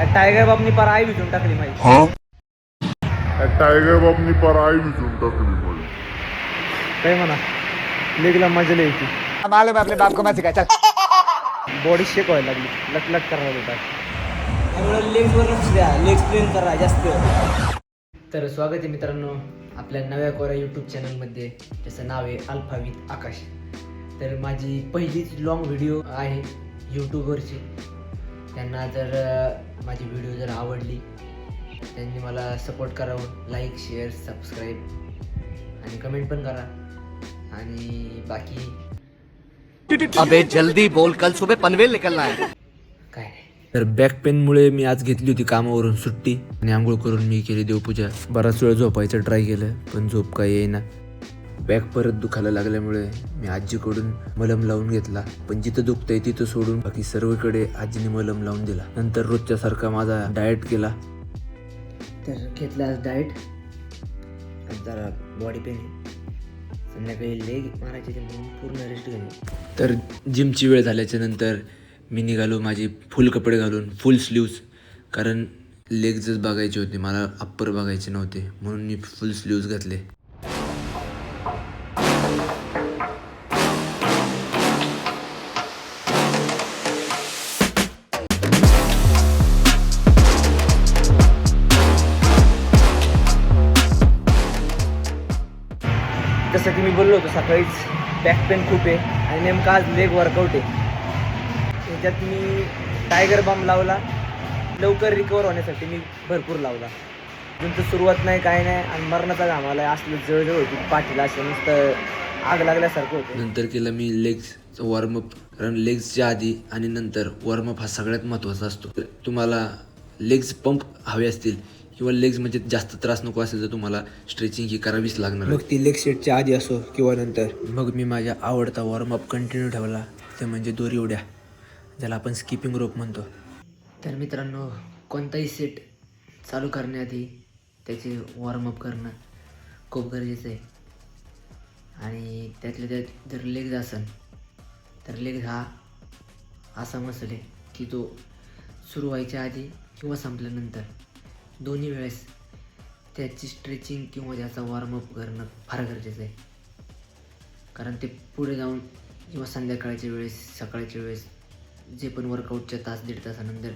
Tiger बाबनी पर आई विजून टाकली माझी. Tiger बाबनी पर आई विजून टाकली माझी. काय म्हणा लेगला मजा यायची. मालूम है अपने बाप को मत सिखा. चल बॉडी शेक व्हायला लागली, लटलट करायला होता. त्यामुळे लेग्सवर लक्ष द्या, लेग्स ट्रेन करा जास्त. तर स्वागत आहे मित्रांनो आपल्या नव्या कोरा यूट्यूब चॅनलमध्ये, ज्याचं नाव आहे अल्फा विथ आकाश. तर माझी पहिलीच लॉंग व्हिडिओ आहे यूट्यूबवरची. त्यांना जर माझी व्हिडिओ जर आवडली त्यांनी मला सपोर्ट करावं, लाईक शेअर सबस्क्राईब आणि कमेंट पण करा. आणि बाकी अबे जल्दी बोल, कल सुबह पनवेल निकलना है. काय नाही. तर बॅक पेनमुळे मी आज घेतली होती कामावरून सुट्टी आणि आंघोळ करून मी केली देवपूजा. बराच वेळ झोपायचं ट्राय केलं पण झोप काय येईना. बॅक परत दुखायला लागल्यामुळे मी आजीकडून मलम लावून घेतला, पण जिथं दुखतंय तिथं सोडून बाकी सर्वकडे आजीने मलम लावून दिला. नंतर रोजच्या सारखा माझा डाएट केला. तर घेतला आज डाएट. आज जरा बॉडी पेन आहे, संध्याकाळी लेग मारायचे म्हणून पूर्ण रेस्ट घ्यायची. तर जिमची वेळ झाल्याच्या नंतर मी निघालो माझी फुल कपडे घालून, फुल स्लीव्ज, कारण लेग्सच बघायचे होते मला, अप्पर बघायचे नव्हते म्हणून मी फुल स्लीव्ज घातले. जसं की मी बोललो होतो सकाळीच बॅक पेन खूप आहे आणि नेमकं आज लेग वर्कआउट आहे. त्याच्यात मी टायगर बाम लावला, लवकर रिकवर होण्यासाठी मी भरपूर लावला. नंतर सुरुवात नाही काय नाही आणि मरणाचा घामाला असलं जळजळ होती पाठीला, असं नुसतं आग लागल्यासारखं होतं. नंतर केलं मी लेग्सचं वॉर्मअप, कारण लेग्सच्या आधी आणि नंतर वॉर्मअप हा सगळ्यात महत्त्वाचा असतो. तुम्हाला लेग्स पंप हवे असतील किंवा लेग्स म्हणजे जास्त त्रास नको असेल तर तुम्हाला स्ट्रेचिंग ही करावीच लागणार. मग ती लेग सेटच्या आधी असो किंवा नंतर. मग मी माझ्या आवडता वॉर्मअप कंटिन्यू ठेवला, ते म्हणजे दोरी उड्या, ज्याला आपण स्किपिंग रोप म्हणतो. तर मित्रांनो कोणताही सेट चालू करण्याआधी त्याचे वॉर्मअप करणं खूप गरजेचं आहे. आणि त्यातल्या त्यात जर लेग्स असेल तर लेग्स हा असा मसल आहे की तो सुरू व्हायच्या आधी किंवा संपल्यानंतर दोन्ही वेळेस त्याची स्ट्रेचिंग किंवा त्याचा वॉर्मअप करणं फार गरजेचं आहे. कारण ते पुढे जाऊन किंवा संध्याकाळच्या वेळेस सकाळच्या वेळेस जे पण वर्कआउटच्या तास दीड तासानंतर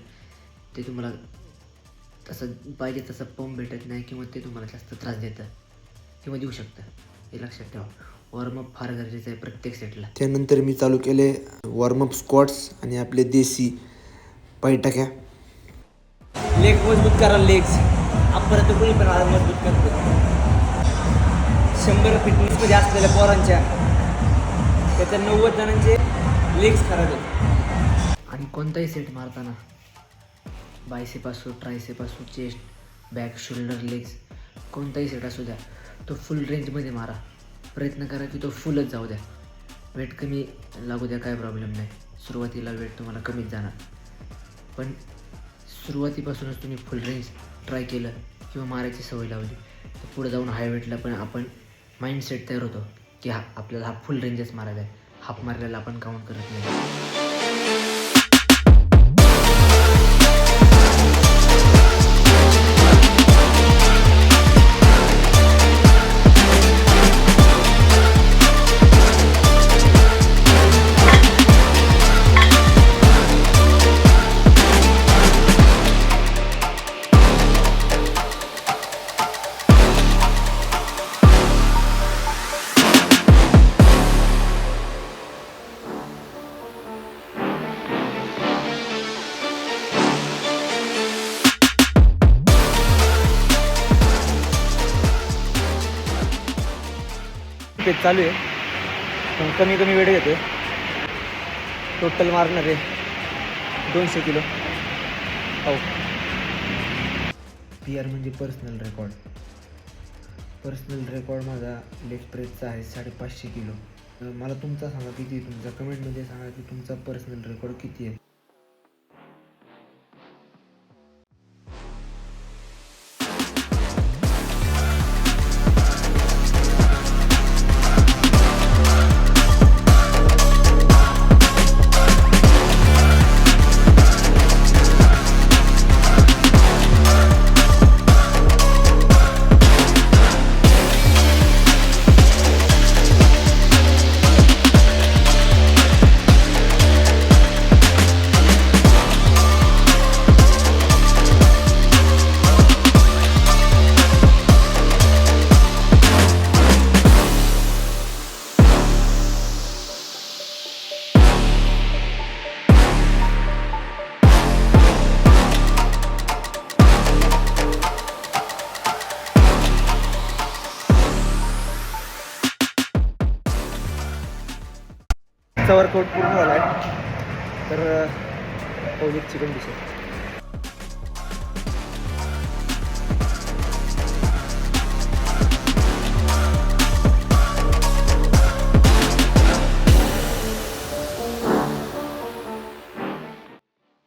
ते तुम्हाला तसं पाहिजे तसं पंप भेटत नाही किंवा ते तुम्हाला जास्त त्रास देतं किंवा देऊ शकतं. हे लक्षात ठेवा, वॉर्मअप फार गरजेचं आहे प्रत्येक सेटला. त्यानंतर मी चालू केले वॉर्मअप स्क्वॉट्स आणि आपले देसी पैटाक्या. लेग मजबूत करा, लेग्स अप्पर तर कोणी पण मजबूत करतो. 100 फिटनेसमध्ये असलेल्या पोरांच्या त्याच्या 90 जणांचे लेग्स खराब आहेत. आणि कोणताही सेट मारताना बायसेप असो, ट्रायसेप असो, चेस्ट, बॅक, शोल्डर, लेग्स, कोणताही सेट असू द्या तो फुल रेंजमध्ये मारा. प्रयत्न करा की तो फुलच जाऊ द्या. वेट कमी लागू द्या, काय प्रॉब्लेम नाही. सुरुवातीला वेट तुम्हाला कमीच जाणार, पण सुरुवातीपासूनच तुम्ही फुल रेंज ट्राय केलं किंवा मारायची सवय लावली तर पुढे जाऊन हाय वेटला पण आपण माइंडसेट तयार होतो की आपल्याला हा फुल रेंजच मारायला आहे. हाफ मारलेला आपण काउंट करत नाही. पेज चालू आहे, पण कमी कमी वेळ घेतो. टोटल मारणार आहे 200 किलो. हो, PR म्हणजे पर्सनल रेकॉर्ड. पर्सनल रेकॉर्ड माझा लेग प्रेसचा आहे 550 किलो. मला तुमचा सांगा किती, तुमचा कमेंटमध्ये सांगा की तुमचा पर्सनल रेकॉर्ड किती आहे. वर्कआउट पूर्ण झाला आहे. तर पौलिकची कंडिशन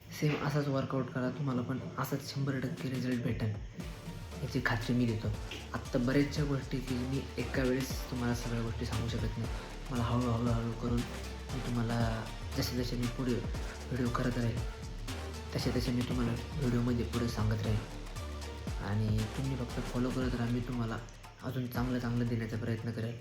सेम असाच वर्कआउट करा, तुम्हाला पण असाच 100% रिझल्ट भेटेल याची खात्री मी देतो. आत्ता बऱ्याचशा गोष्टी की मी एका वेळेस तुम्हाला सगळ्या गोष्टी सांगू शकत नाही. मला हळूहळू करून मी तुम्हाला जसे मी पुढे व्हिडिओ करत राहील तसे मी तुम्हाला व्हिडिओमध्ये पुढे सांगत राहील आणि तुम्ही फक्त फॉलो करत राहा. मी तुम्हाला अजून चांगलं देण्याचा प्रयत्न करेल.